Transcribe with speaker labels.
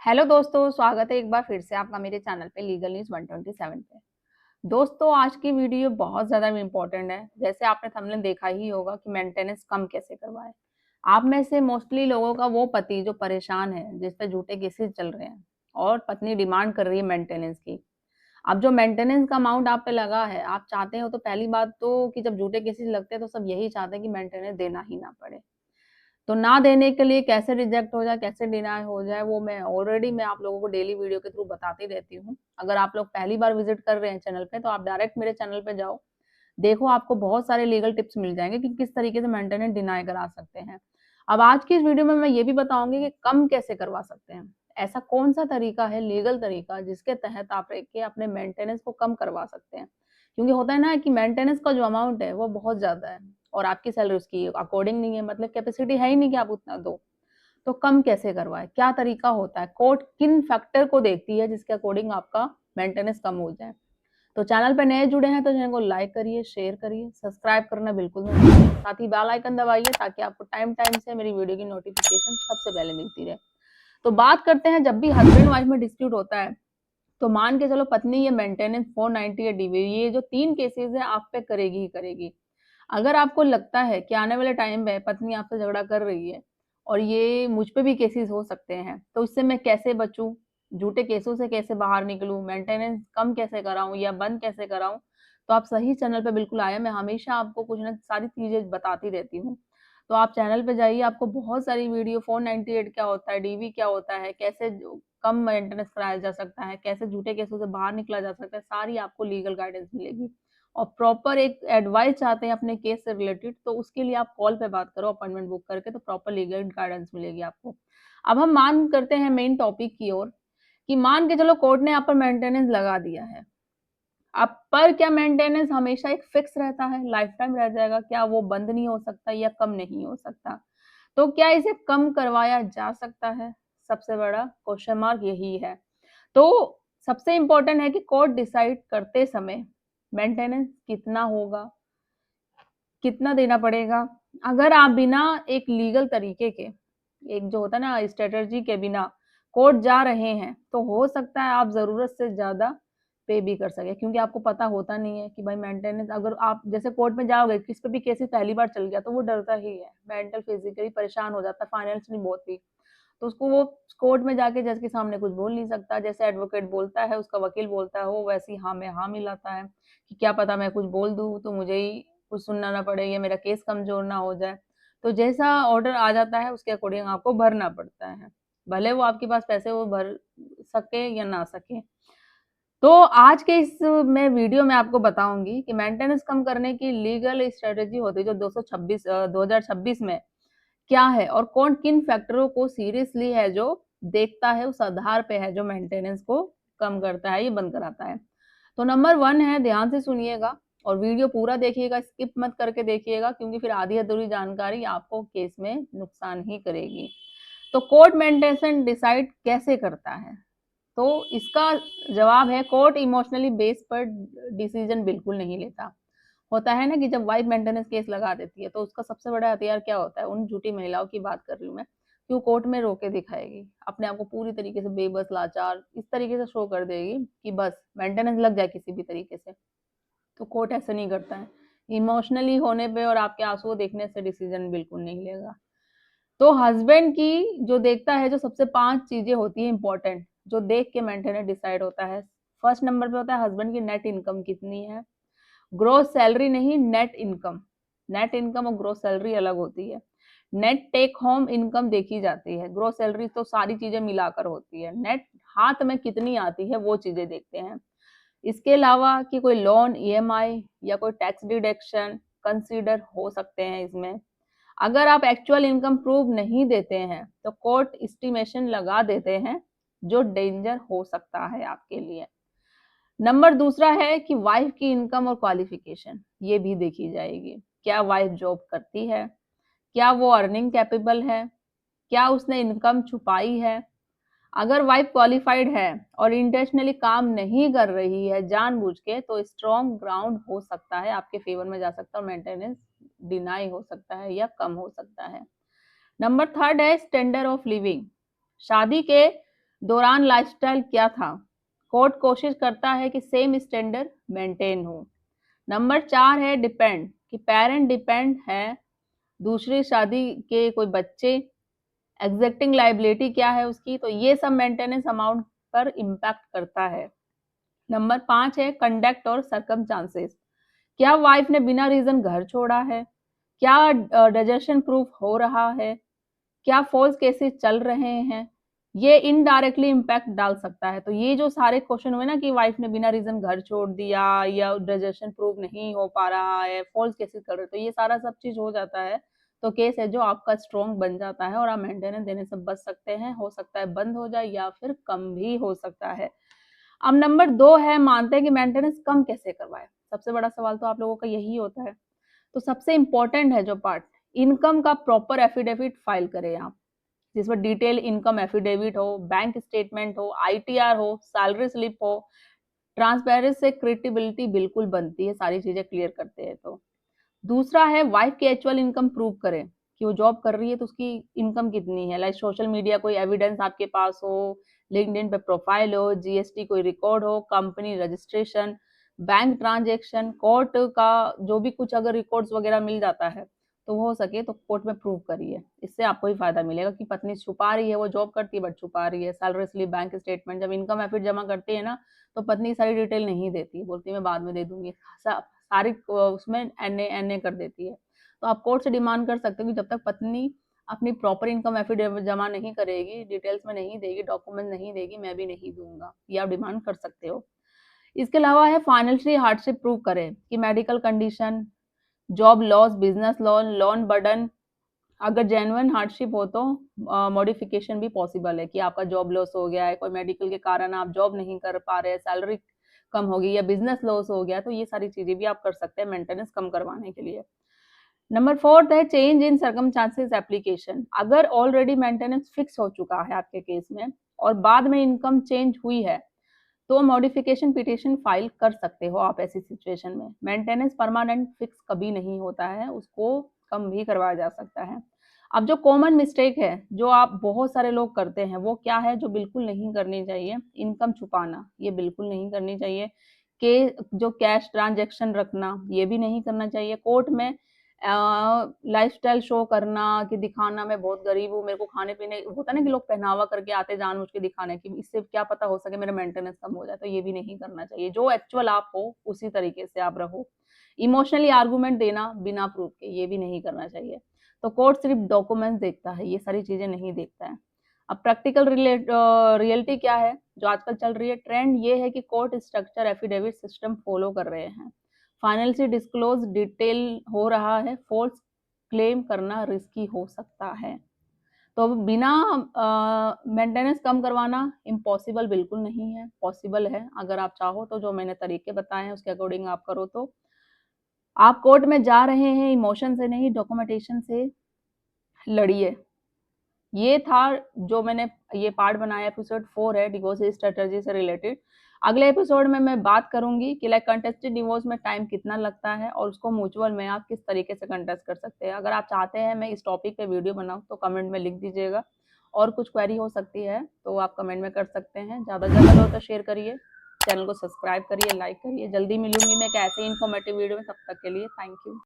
Speaker 1: Hello दोस्तों, स्वागत है एक बार फिर से आपका मेरे चैनल पे लीगल न्यूज़ 127 पे। दोस्तों, आज की वीडियो बहुत ज़्यादा इम्पोर्टेंट है। जैसे आपने थंबनेल देखा ही होगा कि मेंटेनेंस कम कैसे करवाएं। आप में से मोस्टली लोगों का वो पति जो परेशान है, जिस पे झूठे केसेस चल रहे हैं और पत्नी डिमांड कर रही है मेंटेनेंस की। अब जो मेंटेनेंस का अमाउंट आप पे लगा है, आप चाहते हो तो पहली बात तो कि जब झूठे केसेस लगते हैं तो सब यही चाहते हैं कि मेंटेनेंस देना ही ना पड़े। तो ना देने के लिए कैसे रिजेक्ट हो जाए, कैसे डिनाय हो जाए, वो मैं आप लोगों को डेली वीडियो के थ्रू बताती रहती हूँ। अगर आप लोग पहली बार विजिट कर रहे हैं चैनल पे, तो आप डायरेक्ट मेरे चैनल पे जाओ। देखो, आपको बहुत सारे लीगल टिप्स मिल जाएंगे कि किस तरीके से मेंटेनेंस डिनाय करा सकते हैं। अब आज की इस वीडियो में मैं ये भी बताऊंगी कि कम कैसे करवा सकते हैं। ऐसा कौन सा तरीका है, लीगल तरीका, जिसके तहत आप रह के अपने मेंटेनेंस को कम करवा सकते हैं। क्योंकि होता है ना कि मेंटेनेंस का जो अमाउंट है वो बहुत ज्यादा है और आपकी सैलरी उसकी अकॉर्डिंग नहीं है, मतलब कैपेसिटी है ही नहीं कि आप उतना दो। तो कम कैसे करवाएं, क्या तरीका होता है, कोर्ट किन फैक्टर को देखती है जिसके अकॉर्डिंग आपका मेंटेनेंस कम हो जाए। तो चैनल पे नए जुड़े हैं तो चैनल को लाइक करिए, शेयर करिए, सब्सक्राइब करना बिल्कुल मत भूलिए। साथ ही बेल आइकन दबाइए ताकि आपको टाइम टाइम से मेरी वीडियो की नोटिफिकेशन सबसे पहले मिलती रहे। तो बात करते हैं, जब भी हस्बैंड वाइफ में डिस्प्यूट होता है तो मान के चलो पत्नी ये मेंटेनेंस 490 या डीवी, ये जो तीन केसेस है आप पे करेगी ही करेगी। अगर आपको लगता है कि आने वाले टाइम में पत्नी आपसे झगड़ा कर रही है और ये मुझ पे भी केसेस हो सकते हैं, तो इससे मैं कैसे बचूं, झूठे केसों से कैसे बाहर निकलूं, मेंटेनेंस कम कैसे कराऊं या बंद कैसे कराऊं, तो आप सही चैनल पे बिल्कुल आए। मैं हमेशा आपको कुछ ना सारी चीजें बताती रहती हूँ। तो आप चैनल पे जाइए, आपको बहुत सारी वीडियो 498 क्या होता है, डीवी क्या होता है, कैसे कम मेंटेनेंस कराया जा सकता है, कैसे झूठे केसों से बाहर निकला जा सकता है, सारी आपको लीगल गाइडेंस मिलेगी। और प्रॉपर एक एडवाइस चाहते हैं अपने केस से रिलेटेड, तो उसके लिए आप कॉल पे बात करो अपॉइंटमेंट बुक करके, तो प्रॉपर लीगल गाइडेंस मिलेगी आपको। अब हम मान करते हैं मेन टॉपिक की ओर, कि मान के चलो कोर्ट ने आप पर मेंटेनेंस लगा दिया है। अब पर क्या मेंटेनेंस हमेशा एक फिक्स रहता है, लाइफ टाइम रह जाएगा क्या, वो बंद नहीं हो सकता या कम नहीं हो सकता? तो क्या इसे कम करवाया जा सकता है? सबसे बड़ा क्वेश्चन मार्क यही है। तो सबसे इंपॉर्टेंट है कि कोर्ट डिसाइड करते समय मेंटेनेंस कितना होगा, कितना देना पड़ेगा। अगर आप बिना एक लीगल तरीके के, एक जो होता है ना स्ट्रेटजी के बिना कोर्ट जा रहे हैं, तो हो सकता है आप जरूरत से ज्यादा पे भी कर सके, क्योंकि आपको पता होता नहीं है कि भाई मेंटेनेंस, अगर आप जैसे कोर्ट में जाओगे, किस पे भी केसेस पहली बार चल गया तो वो डरता ही है, मेंटल फिजिकली परेशान हो जाता है, फाइनेंशियली बहुत भी। तो उसको वो कोर्ट में जाके जज के सामने कुछ बोल नहीं सकता। जैसे एडवोकेट बोलता है, उसका वकील बोलता है, वो वैसे ही हाँ में हाँ मिलाता है कि क्या पता मैं कुछ बोल दूं तो मुझे ही कुछ सुनना ना पड़े या मेरा केस कमजोर ना हो जाए। तो जैसा ऑर्डर आ जाता है उसके अकॉर्डिंग आपको भरना पड़ता है, भले वो आपके पास पैसे वो भर सके या ना सके। तो आज के इस मैं वीडियो में आपको बताऊंगी कि मेंटेनेंस कम करने की लीगल स्ट्रेटेजी होती है जो 2026 में क्या है, और कौन किन फैक्टरों को सीरियसली है जो देखता है, उस आधार पे है जो मेंटेनेंस को कम करता है, ये बंद कराता है। तो नंबर वन है, ध्यान से सुनिएगा और वीडियो पूरा देखिएगा, स्किप मत करके देखिएगा, क्योंकि फिर आधी अधूरी जानकारी आपको केस में नुकसान ही करेगी। तो कोर्ट मेंटेनेंस डिसाइड कैसे करता है? तो इसका जवाब है, कोर्ट इमोशनली बेस पर डिसीजन बिल्कुल नहीं लेता। होता है ना कि जब वाइफ मेंटेनेंस केस लगा देती है तो उसका सबसे बड़ा हथियार क्या होता है, उन झूठी महिलाओं की बात कर रही हूँ मैं, कि वो कोर्ट में रोके दिखाएगी, अपने आप को पूरी तरीके से बेबस लाचार इस तरीके से शो कर देगी कि बस मेंटेनेंस लग जाए किसी भी तरीके से। तो कोर्ट ऐसा नहीं करता है, इमोशनली होने पे और आपके आंसू देखने से डिसीजन बिल्कुल नहीं लेगा। तो हस्बैंड की जो देखता है, जो सबसे 5 चीजें होती है इंपॉर्टेंट, जो देख के मेंटेनेंस डिसाइड होता है। फर्स्ट नंबर पे होता है हस्बैंड की नेट इनकम कितनी है, ग्रोस सैलरी नहीं, नेट इनकम। नेट इनकम और ग्रोस सैलरी अलग होती है। नेट टेक होम इनकम देखी जाती है, ग्रोस सैलरी तो सारी चीजें मिलाकर होती है, नेट हाथ में कितनी आती है वो चीजें देखते हैं। इसके अलावा कि कोई लोन, ईएमआई या कोई टैक्स डिडक्शन कंसीडर हो सकते हैं इसमें। अगर आप एक्चुअल इनकम प्रूव नहीं देते हैं तो कोर्ट एस्टिमेशन लगा देते हैं, जो डेंजर हो सकता है आपके लिए। नंबर दूसरा है कि वाइफ की इनकम और क्वालिफिकेशन, ये भी देखी जाएगी। क्या वाइफ जॉब करती है, क्या वो अर्निंग कैपेबल है, क्या उसने इनकम छुपाई है। अगर वाइफ क्वालिफाइड है और इंटेंशनली काम नहीं कर रही है जानबूझ के, तो स्ट्रॉन्ग ग्राउंड हो सकता है, आपके फेवर में जा सकता है और मेंटेनेंस डिनाई हो सकता है या कम हो सकता है। नंबर थर्ड है स्टैंडर्ड ऑफ लिविंग। शादी के दौरान लाइफस्टाइल क्या था? कोर्ट कोशिश करता है कि सेम स्टैंडर्ड मेंटेन हो। नंबर 4 है डिपेंड, कि पेरेंट डिपेंड है, दूसरी शादी के कोई बच्चे, एग्जिस्टिंग लायबिलिटी क्या है उसकी, तो ये सब मेंटेनेंस अमाउंट पर इम्पैक्ट करता है। नंबर 5 है कंडक्ट और सर्कमस्टांसेस, क्या वाइफ ने बिना रीजन घर छोड़ा है? क्या डिजर्शन प्रूफ हो रहा है? क्या फ़ॉल्स केसेस चल रहे हैं? ये इनडायरेक्टली इम्पैक्ट डाल सकता है। तो ये जो सारे क्वेश्चन हुए ना कि वाइफ ने बिना रीज़न घर छोड़ दिया या डिजर्शन प्रूफ नहीं हो पा रहा है, फ़ॉल्स केसेस कर रहे, तो ये सारा सब चीज़ हो जाता है। तो केस है जो आपका स्ट्रॉन्ग बन जाता है और आप मेंटेनेंस देने से बच सकते हैं। हो सकता है बंद हो जाए या फिर कम भी हो सकता है। अब नंबर 2 है, मानते हैं कि मेंटेनेंस कम कैसे करवाएँ? सबसे बड़ा सवाल तो आप लोगों का यही होता है। तो सबसे इम्पोर्टेंट है जो पार्ट, इनकम का प्रॉपर एफिडेविट फाइल करें आप, जिसमें डिटेल इनकम एफिडेविट हो, बैंक स्टेटमेंट हो, आईटीआर हो, सैलरी स्लिप हो। ट्रांसपेरेंसी से क्रेडिबिलिटी बिल्कुल बनती है, सारी चीजें क्लियर करते हैं तो। दूसरा है वाइफ की एक्चुअल इनकम प्रूव करें कि वो जॉब कर रही है तो उसकी इनकम कितनी है, लाइक सोशल मीडिया कोई एविडेंस आपके पास हो, लिंक्डइन पे प्रोफाइल हो, जीएसटी कोई रिकॉर्ड हो, company registration, bank transaction, court का जो भी कुछ अगर रिकॉर्ड्स वगैरह मिल जाता है तो हो सके तो कोर्ट में प्रूव करिए, इससे आपको ही फायदा मिलेगा कि पत्नी छुपा रही है, वो जॉब करती है बट छुपा रही है। सैलरी स्लिप, बैंक स्टेटमेंट, जब इनकम एफिड जमा करती है ना तो पत्नी सारी डिटेल नहीं देती, बोलती मैं बाद में दे दूंगी, सारी उसमें एनए एनए कर देती है। तो आप कोर्ट से डिमांड कर सकते हो कि जब तक पत्नी अपनी प्रॉपर इनकम एफिडेविट जमा नहीं करेगी, डिटेल्स में नहीं देगी, डॉक्यूमेंट नहीं देगी, मैं भी नहीं दूंगा, ये आप डिमांड कर सकते हो। इसके अलावा है फाइनेंशियली हार्डशिप प्रूव करें कि medical condition, job loss, business loan, loan burden, अगर जेन्युइन हार्डशिप हो तो मॉडिफिकेशन भी पॉसिबल है कि आपका जॉब लॉस हो गया है, कोई मेडिकल के कारण आप जॉब नहीं कर पा रहे, सैलरी कम हो गई या बिजनेस लॉस हो गया, तो ये सारी चीजें भी आप कर सकते हैं मेंटेनेंस कम करवाने के लिए। नंबर 4 है चेंज इन सर्कमस्टांसेस एप्लीकेशन, अगर ऑलरेडी मेंटेनेंस फिक्स हो चुका है आपके केस में और बाद में इनकम चेंज हुई है तो मॉडिफिकेशन पिटीशन फाइल कर सकते हो आप ऐसी सिचुएशन में। मेंटेनेंस परमानेंट फिक्स कभी नहीं होता है, उसको कम भी करवाया जा सकता है। अब जो कॉमन मिस्टेक है जो आप बहुत सारे लोग करते हैं वो क्या है, जो बिल्कुल नहीं करनी चाहिए, इनकम छुपाना, ये बिल्कुल नहीं करनी चाहिए। के जो कैश ट्रांजैक्शन रखना, ये भी नहीं करना चाहिए। कोर्ट में लाइफस्टाइल शो करना कि दिखाना मैं बहुत गरीब हूँ, मेरे को खाने पीने होता है ना कि लोग पहनावा करके आते जानबूझ के दिखाने की, इससे क्या पता हो सके मेरा मेंटेनेंस कम हो जाए, तो ये भी नहीं करना चाहिए। जो एक्चुअल आप हो उसी तरीके से आप रहो। इमोशनली आर्गुमेंट देना बिना प्रूफ के, ये भी नहीं करना चाहिए। तो कोर्ट सिर्फ डॉक्यूमेंट्स देखता है, ये सारी चीजें नहीं देखता है। अब प्रैक्टिकल रियलिटी क्या है जो आजकल चल रही है, ट्रेंड ये है कि court structure affidavit system follow कर रहे हैं, फाइनल से डिस्क्लोज डिटेल हो रहा है, फोर्स क्लेम करना रिस्की हो सकता है। तो बिना मेंटेनेंस कम करवाना इम्पॉसिबल बिल्कुल नहीं है, पॉसिबल है अगर आप चाहो तो, जो मैंने तरीके बताए हैं उसके अकॉर्डिंग आप करो तो। आप कोर्ट में जा रहे हैं इमोशन से नहीं, डॉक्यूमेंटेशन से लड़िए। ये था जो मैंने ये पार्ट बनाया, एपिसोड 4 है डिवोर्स स्ट्रेटजी से रिलेटेड। अगले एपिसोड में मैं बात करूंगी कि लाइक कंटेस्टेड डिवोर्स में टाइम कितना लगता है और उसको म्यूचुअल में आप किस तरीके से कंटेस्ट कर सकते हैं। अगर आप चाहते हैं मैं इस टॉपिक पे वीडियो बनाऊं तो कमेंट में लिख दीजिएगा, और कुछ क्वेरी हो सकती है तो आप कमेंट में कर सकते हैं। ज़्यादा से ज़्यादा हो तो शेयर करिए, चैनल को सब्सक्राइब करिए, लाइक करिए। जल्दी मिलूंगी मैं एक ऐसे इन्फॉर्मेटिव वीडियो में, तब तक के लिए थैंक यू।